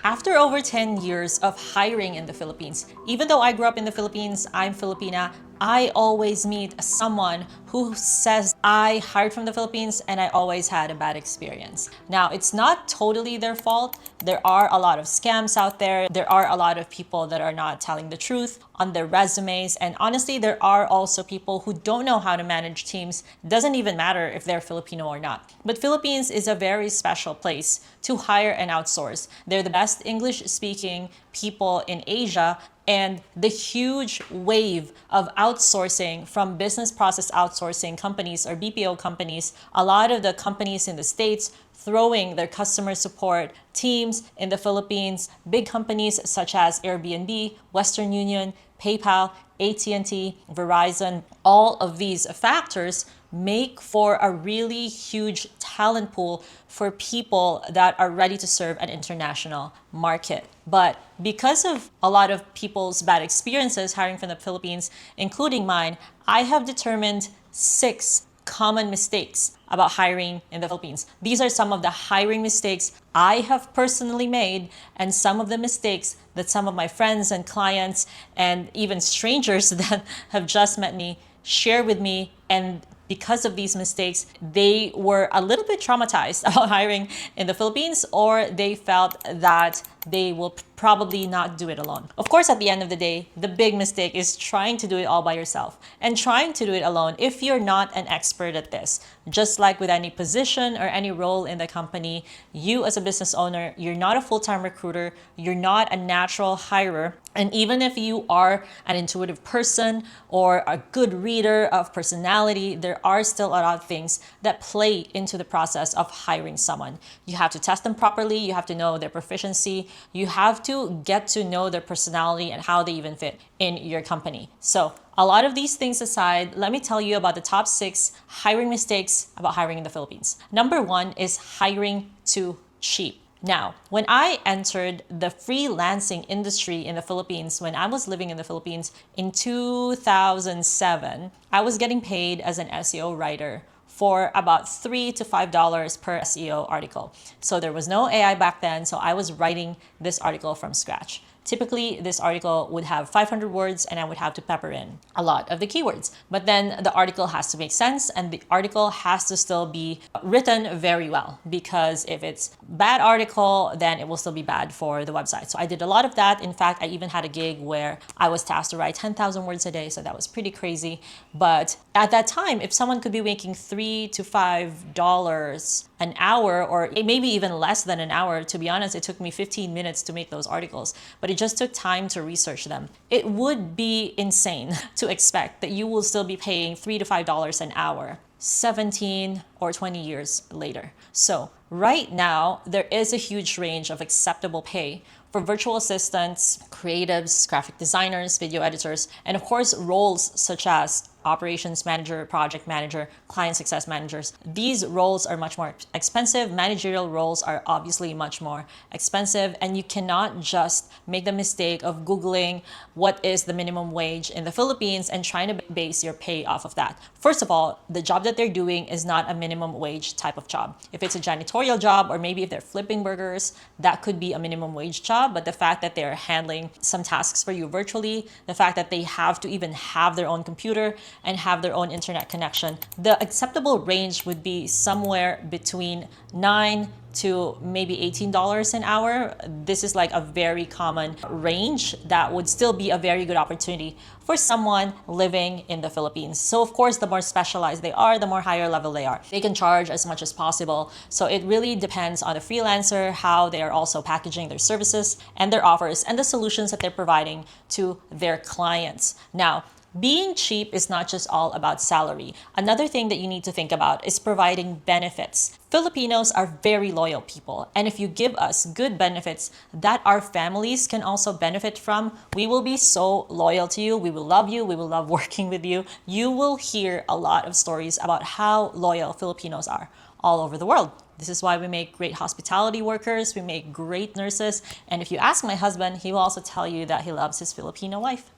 After over 10 years of hiring in the Philippines, even though I grew up in the Philippines, I'm Filipina, I always meet someone who says I hired from the Philippines and I always had a bad experience. Now, it's not totally their fault. There are a lot of scams out there. There are a lot of people that are not telling the truth on their resumes. And honestly, there are also people who don't know how to manage teams. It doesn't even matter if they're Filipino or not. But Philippines is a very special place to hire and outsource. They're the best English-speaking people in Asia, and the huge wave of outsourcing from business process outsourcing companies or BPO companies, a lot of the companies in the States throwing their customer support teams in the Philippines, big companies such as Airbnb, Western Union, PayPal, AT&T, Verizon, all of these factors make for a really huge talent pool for people that are ready to serve an international market. But because of a lot of people's bad experiences hiring from the Philippines, including mine, I have determined 6 common mistakes about hiring in the Philippines. These are some of the hiring mistakes I have personally made and some of the mistakes that some of my friends and clients and even strangers that have just met me share with me. And because of these mistakes, they were a little bit traumatized about hiring in the Philippines, or they felt that they will probably not do it alone. Of course, at the end of the day, the big mistake is trying to do it all by yourself and trying to do it alone if you're not an expert at this. Just like with any position or any role in the company, you as a business owner, you're not a full-time recruiter, you're not a natural hirer. And even if you are an intuitive person or a good reader of personality, there are still a lot of things that play into the process of hiring someone. You have to test them properly, you have to know their proficiency, you have to get to know their personality and how they even fit in your company. So a lot of these things aside, let me tell you about the top 6 hiring mistakes about hiring in the Philippines. Number 1 is hiring too cheap. Now, when I entered the freelancing industry in the Philippines, when I was living in the Philippines in 2007, I was getting paid as an SEO writer for about $3 to $5 per SEO article. So there was no AI back then, so I was writing this article from scratch. Typically, this article would have 500 words and I would have to pepper in a lot of the keywords. But then the article has to make sense and the article has to still be written very well, because if it's bad article, then it will still be bad for the website. So I did a lot of that. In fact, I even had a gig where I was tasked to write 10,000 words a day. So that was pretty crazy. But at that time, if someone could be making $3 to $5 an hour, or maybe even less than an hour, to be honest, it took me 15 minutes to make those articles, but it just took time to research them. It would be insane to expect that you will still be paying $3 to $5 an hour 17 or 20 years later. So right now, there is a huge range of acceptable pay for virtual assistants, creatives, graphic designers, video editors, and of course, roles such as operations manager, project manager, client success managers. These roles are much more expensive. Managerial roles are obviously much more expensive, and you cannot just make the mistake of Googling what is the minimum wage in the Philippines and trying to base your pay off of that. First of all, the job that they're doing is not a minimum wage type of job. If it's a janitorial job, or maybe if they're flipping burgers, that could be a minimum wage job. But the fact that they're handling some tasks for you virtually, the fact that they have to even have their own computer and have their own internet connection, the acceptable range would be somewhere between $9 to maybe $18 an hour. This is like a very common range that would still be a very good opportunity for someone living in the Philippines. So of course, the more specialized they are, the more higher level they are. They can charge as much as possible. So it really depends on the freelancer, how they are also packaging their services and their offers and the solutions that they're providing to their clients. Now, being cheap is not just all about salary. Another thing that you need to think about is providing benefits. Filipinos are very loyal people, and if you give us good benefits that our families can also benefit from, we will be so loyal to you. We will love you. We will love working with you. You will hear a lot of stories about how loyal Filipinos are all over the world. This is why we make great hospitality workers, we make great nurses, and if you ask my husband, he will also tell you that he loves his Filipino wife.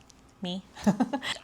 me.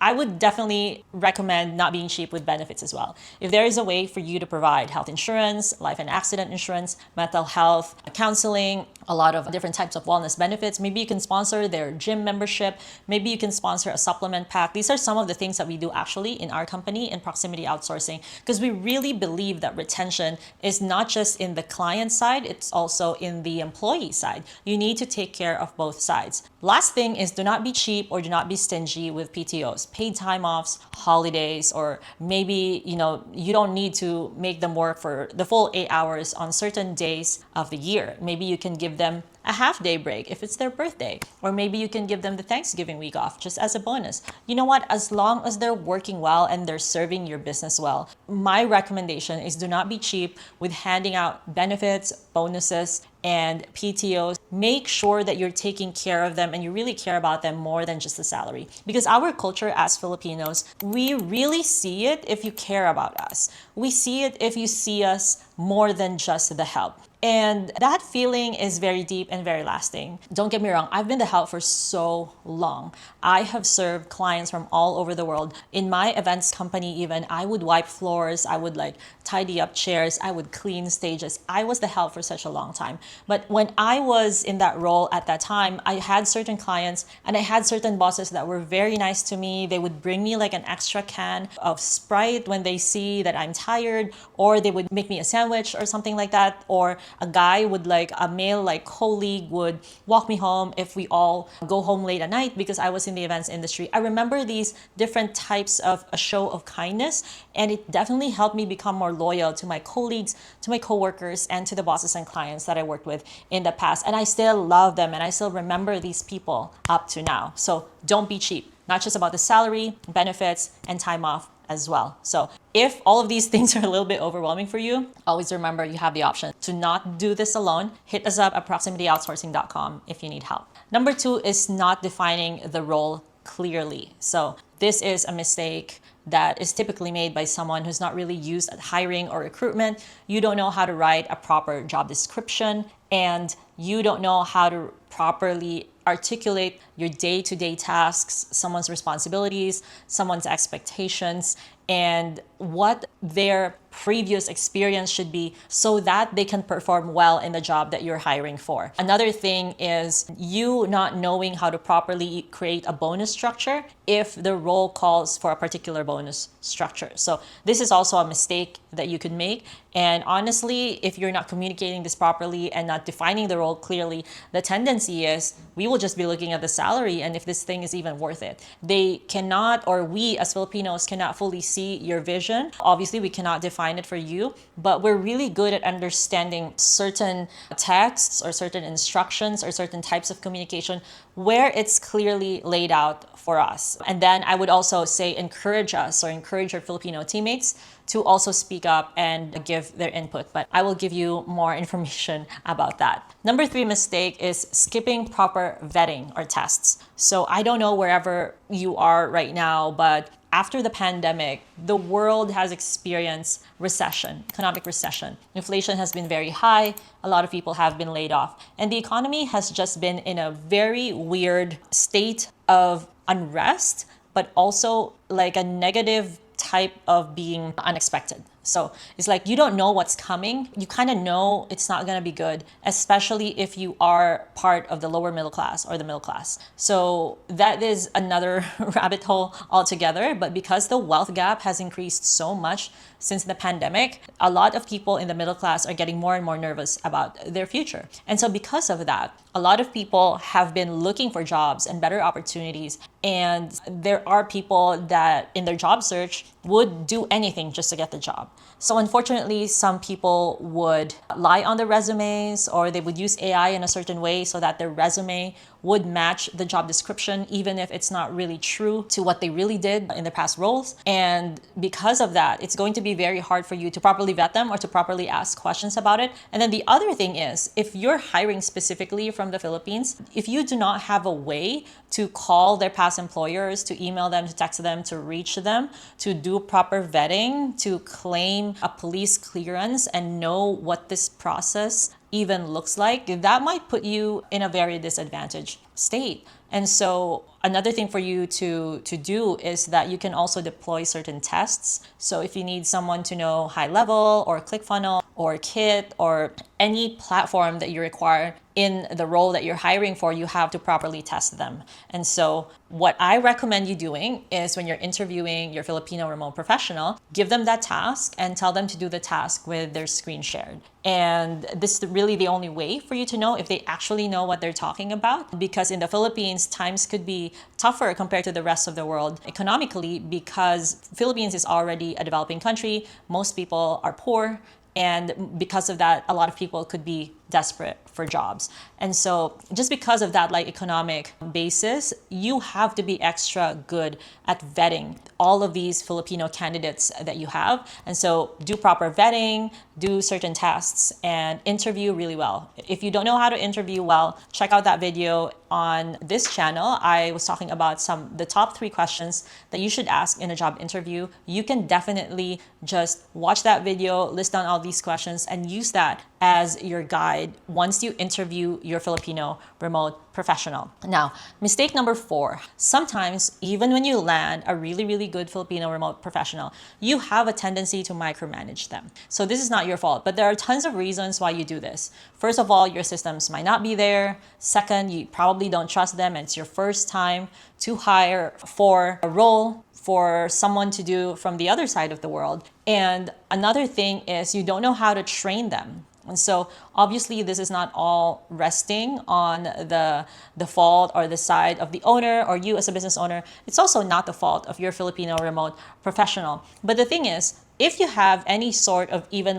I would definitely recommend not being cheap with benefits as well. If there is a way for you to provide health insurance, life and accident insurance, mental health, counseling, a lot of different types of wellness benefits, maybe you can sponsor their gym membership, maybe you can sponsor a supplement pack. These are some of the things that we do actually in our company in Proximity Outsourcing, because we really believe that retention is not just in the client side, it's also in the employee side. You need to take care of both sides. Last thing is, do not be cheap or do not be stingy with PTOs, paid time offs, holidays, or maybe, you don't need to make them work for the full 8 hours on certain days of the year. Maybe you can give them a half day break if it's their birthday, or maybe you can give them the Thanksgiving week off just as a bonus. You know what? As long as they're working well and they're serving your business well, my recommendation is do not be cheap with handing out benefits, bonuses, and PTOs. Make sure that you're taking care of them and you really care about them more than just the salary. Because our culture as Filipinos, we really see it if you care about us. We see it if you see us more than just the help. And that feeling is very deep and very lasting. Don't get me wrong, I've been the help for so long. I have served clients from all over the world. In my events company even, I would wipe floors, I would tidy up chairs, I would clean stages. I was the help for such a long time. But when I was in that role at that time, I had certain clients and I had certain bosses that were very nice to me. They would bring me an extra can of Sprite when they see that I'm tired, or they would make me a sandwich or something like that, or a guy would a male colleague would walk me home if we all go home late at night because I was in the events industry. I remember these different types of a show of kindness, and it definitely helped me become more loyal to my colleagues, to my coworkers, and to the bosses and clients that I worked with in the past. And I still love them and I still remember these people up to now. So don't be cheap, not just about the salary, benefits, and time off as well. So if all of these things are a little bit overwhelming for you, always remember you have the option to not do this alone. Hit us up at proximityoutsourcing.com if you need help. Number 2 is not defining the role clearly. So this is a mistake that is typically made by someone who's not really used at hiring or recruitment. You don't know how to write a proper job description, and you don't know how to properly articulate your day-to-day tasks, someone's responsibilities, someone's expectations, and what their previous experience should be so that they can perform well in the job that you're hiring for. Another thing is you not knowing how to properly create a bonus structure if the role calls for a particular bonus structure. So this is also a mistake that you could make. And honestly, if you're not communicating this properly and not defining the role clearly, the tendency is we will just be looking at the salary and if this thing is even worth it. They cannot, or we as Filipinos cannot fully see your vision. Obviously, we cannot define it for you, but we're really good at understanding certain texts or certain instructions or certain types of communication where it's clearly laid out for us. And then I would also say encourage us or encourage your Filipino teammates to also speak up and give their input. But I will give you more information about that. Number 3 mistake is skipping proper vetting or tests. So I don't know wherever you are right now, but after the pandemic, the world has experienced recession, economic recession. Inflation has been very high. A lot of people have been laid off. And the economy has just been in a very weird state of unrest, but also a negative type of being unexpected. So it's you don't know what's coming. You kind of know it's not going to be good, especially if you are part of the lower middle class or the middle class. So that is another rabbit hole altogether. But because the wealth gap has increased so much since the pandemic, a lot of people in the middle class are getting more and more nervous about their future. And so because of that, a lot of people have been looking for jobs and better opportunities. And there are people that in their job search would do anything just to get the job. So unfortunately, some people would lie on their resumes, or they would use AI in a certain way so that their resume would match the job description, even if it's not really true to what they really did in their past roles. And because of that, it's going to be very hard for you to properly vet them or to properly ask questions about it. And then the other thing is, if you're hiring specifically from the Philippines, if you do not have a way to call their past employers, to email them, to text them, to reach them, to do proper vetting, to claim obtain a police clearance and know what this process even looks like, that might put you in a very disadvantaged state. And so another thing for you to do is that you can also deploy certain tests. So if you need someone to know high level or ClickFunnels or Kit or any platform that you require in the role that you're hiring for, you have to properly test them. And so what I recommend you doing is when you're interviewing your Filipino remote professional, give them that task and tell them to do the task with their screen shared. And this is really the only way for you to know if they actually know what they're talking about. Because in the Philippines, times could be tougher compared to the rest of the world economically, because Philippines is already a developing country. Most people are poor. And because of that, a lot of people could be desperate for jobs. And so just because of that economic basis, you have to be extra good at vetting all of these Filipino candidates that you have. And so do proper vetting, do certain tests, and interview really well. If you don't know how to interview well, check out that video on this channel. I was talking about the top 3 questions that you should ask in a job interview. You can definitely just watch that video, list down all these questions, and use that as your guide once you interview your Filipino remote professional. Now, mistake number 4. Sometimes, even when you land a really, really good Filipino remote professional, you have a tendency to micromanage them. So this is not your fault, but there are tons of reasons why you do this. First of all, your systems might not be there. Second, you probably don't trust them and it's your first time to hire for a role for someone to do from the other side of the world. And another thing is you don't know how to train them. And so obviously this is not all resting on the fault or the side of the owner or you as a business owner. It's also not the fault of your Filipino remote professional. But the thing is, if you have any sort of even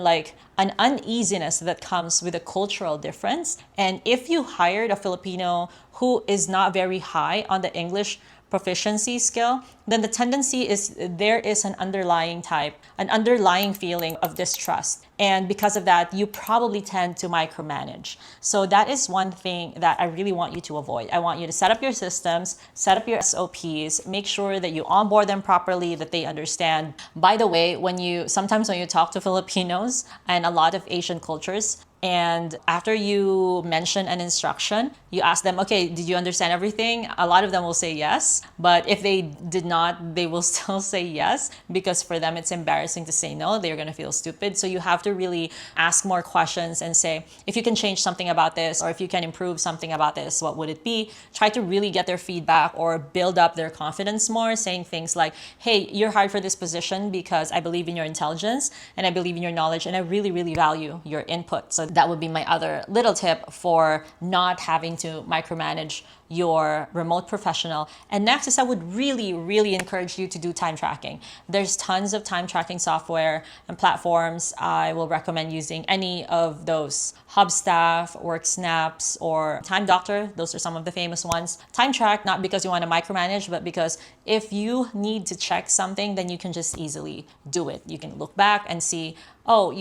an uneasiness that comes with a cultural difference, and if you hired a Filipino who is not very high on the English proficiency skill, then the tendency is there is an underlying feeling of distrust. And because of that, you probably tend to micromanage. So that is one thing that I really want you to avoid. I want you to set up your systems, set up your SOPs, make sure that you onboard them properly, that they understand. By the way, sometimes when you talk to Filipinos and a lot of Asian cultures, and after you mention an instruction, you ask them, okay, did you understand everything? A lot of them will say yes. But if they did not, they will still say yes, because for them, it's embarrassing to say no. They're going to feel stupid. So you have to really ask more questions and say, if you can change something about this, or if you can improve something about this, what would it be? Try to really get their feedback or build up their confidence more, saying things like, hey, you're hired for this position because I believe in your intelligence and I believe in your knowledge and I really, really value your input. So that would be my other little tip for not having to micromanage your remote professional. And next is I would really, really encourage you to do time tracking. There's tons of time tracking software and platforms. I will recommend using any of those. Hubstaff, WorkSnaps, or Time Doctor. Those are some of the famous ones. Time track, not because you want to micromanage, but because if you need to check something, then you can just easily do it. You can look back and see, oh,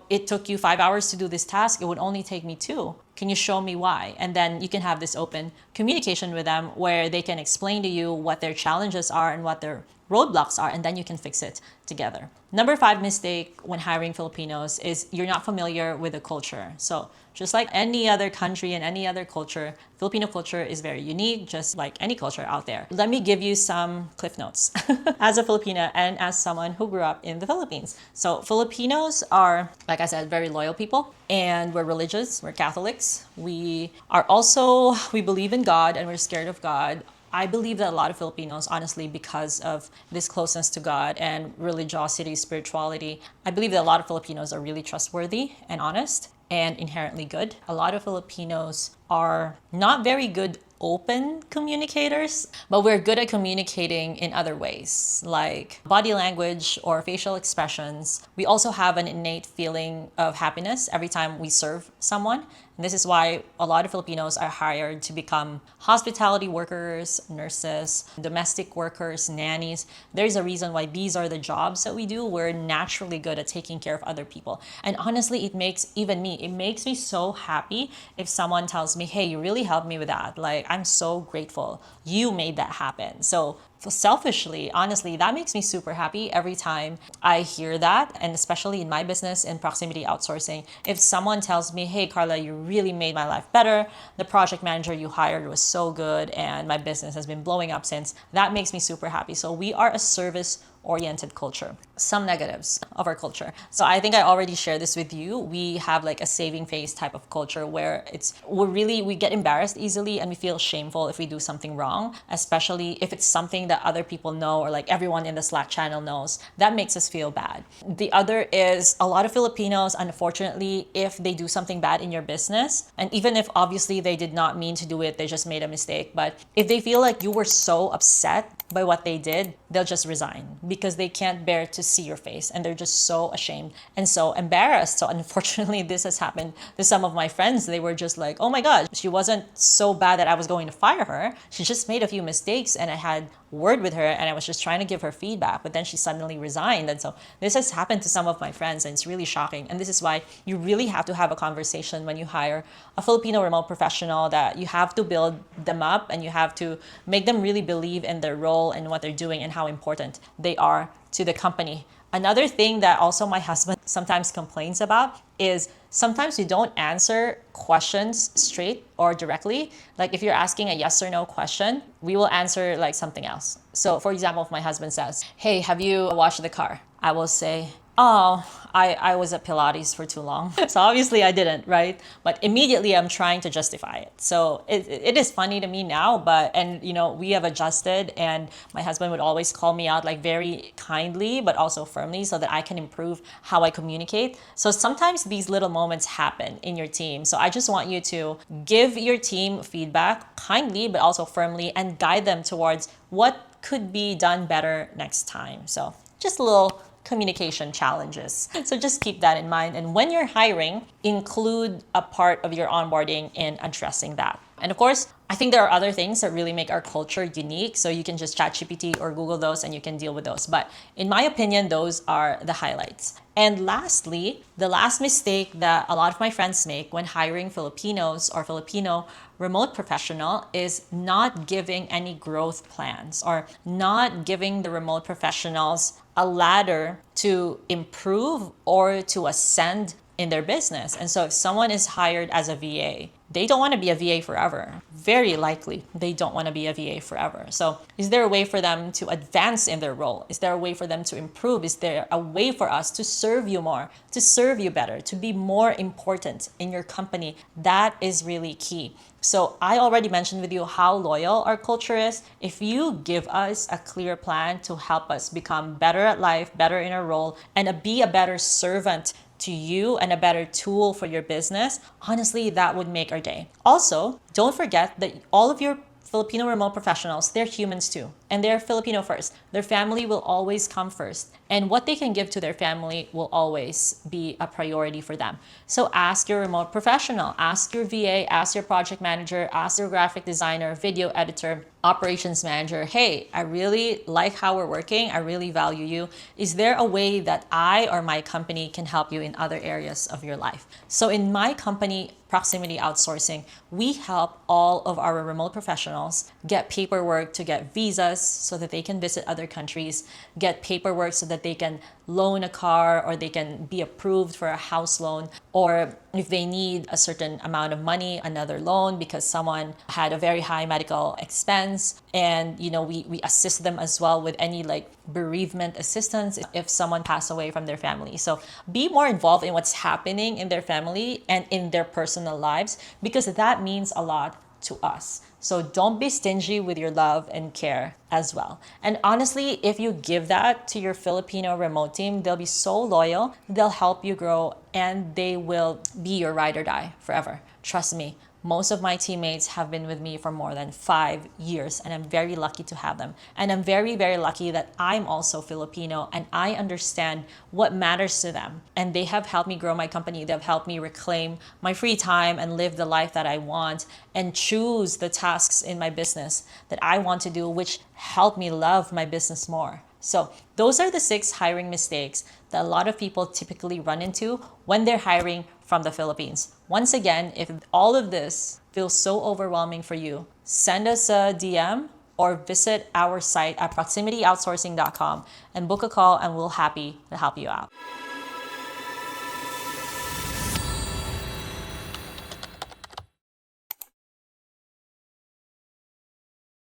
it took you 5 hours to do this task. It would only take me 2. Can you show me why? And then you can have this open communication with them where they can explain to you what their challenges are and what their roadblocks are, and then you can fix it together. Number 5 mistake when hiring Filipinos is you're not familiar with the culture. So just like any other country and any other culture, Filipino culture is very unique, just like any culture out there. Let me give you some cliff notes as a Filipina and as someone who grew up in the Philippines. So Filipinos are, like I said, very loyal people, and we're religious, we're Catholics. We believe in God and we're scared of God. I believe that a lot of Filipinos, honestly, because of this closeness to God and religiosity, spirituality, I believe that a lot of Filipinos are really trustworthy and honest and inherently good. A lot of Filipinos are not very good open communicators, but we're good at communicating in other ways, like body language or facial expressions. We also have an innate feeling of happiness every time we serve someone. And this is why a lot of Filipinos are hired to become hospitality workers, nurses, domestic workers, nannies. There's a reason why these are the jobs that we do. We're naturally good at taking care of other people. And honestly, it makes me so happy if someone tells me, hey, you really helped me with that. I'm so grateful you made that happen. So selfishly, honestly, that makes me super happy every time I hear that. And especially in my business in proximity outsourcing, if someone tells me, hey, Karla, you really made my life better. The project manager you hired was so good and my business has been blowing up since, that makes me super happy. So we are a service oriented culture. Some negatives of our culture. So I think I already shared this with you. We have like a saving face type of culture where we get embarrassed easily and we feel shameful if we do something wrong, especially if it's something that other people know or like everyone in the Slack channel knows. That makes us feel bad. The other is a lot of Filipinos, unfortunately, if they do something bad in your business, and even if obviously they did not mean to do it, they just made a mistake, but if they feel like you were so upset by what they did, they'll just resign because they can't bear to see your face and they're just so ashamed and so embarrassed. So unfortunately, this has happened to some of my friends. They were just like, oh my God, she wasn't so bad that I was going to fire her. She just made a few mistakes and I had word with her and I was just trying to give her feedback, but then she suddenly resigned. And so this has happened to some of my friends and it's really shocking. And this is why you really have to have a conversation when you hire a Filipino remote professional, that you have to build them up and you have to make them really believe in their role and what they're doing and how important they are to the company. Another thing that also my husband sometimes complains about is sometimes you don't answer questions straight or directly. Like if you're asking a yes or no question, we will answer like something else. So for example, if my husband says, hey, have you washed the car? I will say, oh, I was at Pilates for too long. So obviously I didn't, right? But immediately I'm trying to justify it. So it is funny to me now, and we have adjusted and my husband would always call me out like very kindly, but also firmly so that I can improve how I communicate. So sometimes these little moments happen in your team. So I just want you to give your team feedback kindly, but also firmly, and guide them towards what could be done better next time. So just a little communication challenges. So just keep that in mind. And when you're hiring, include a part of your onboarding in addressing that. And of course, I think there are other things that really make our culture unique. So you can just ChatGPT or Google those and you can deal with those. But in my opinion, those are the highlights. And lastly, the last mistake that a lot of my friends make when hiring Filipinos or Filipino remote professional is not giving any growth plans or not giving the remote professionals a ladder to improve or to ascend in their business. And so if someone is hired as a VA, they don't want to be a VA forever. Very likely, they don't want to be a VA forever. So is there a way for them to advance in their role? Is there a way for them to improve? Is there a way for us to serve you more, to serve you better, to be more important in your company? That is really key. So I already mentioned with you how loyal our culture is. If you give us a clear plan to help us become better at life, better in our role, and be a better servant to you and a better tool for your business, honestly, that would make our day. Also, don't forget that all of your Filipino remote professionals, they're humans too, and they're Filipino first. Their family will always come first, and what they can give to their family will always be a priority for them. So ask your remote professional, ask your VA, ask your project manager, ask your graphic designer, video editor, operations manager, hey, I really like how we're working. I really value you. Is there a way that I or my company can help you in other areas of your life? So in my company, Proximity Outsourcing, we help all of our remote professionals get paperwork to get visas so that they can visit other countries, get paperwork so that they can loan a car or they can be approved for a house loan, or if they need a certain amount of money, another loan because someone had a very high medical expense. And we assist them as well with any like bereavement assistance if someone passed away from their family. So be more involved in what's happening in their family and in their personal lives, because that means a lot to us. So don't be stingy with your love and care as well. And honestly, if you give that to your Filipino remote team, they'll be so loyal, they'll help you grow, and they will be your ride or die forever. Trust me. Most of my teammates have been with me for more than 5 years, and I'm very lucky to have them. And I'm very, very lucky that I'm also Filipino and I understand what matters to them. And they have helped me grow my company. They've helped me reclaim my free time and live the life that I want and choose the tasks in my business that I want to do, which help me love my business more. So those are the 6 hiring mistakes that a lot of people typically run into when they're hiring from the Philippines. Once again, if all of this feels so overwhelming for you, send us a DM or visit our site at proximityoutsourcing.com and book a call, and we'll happy to help you out.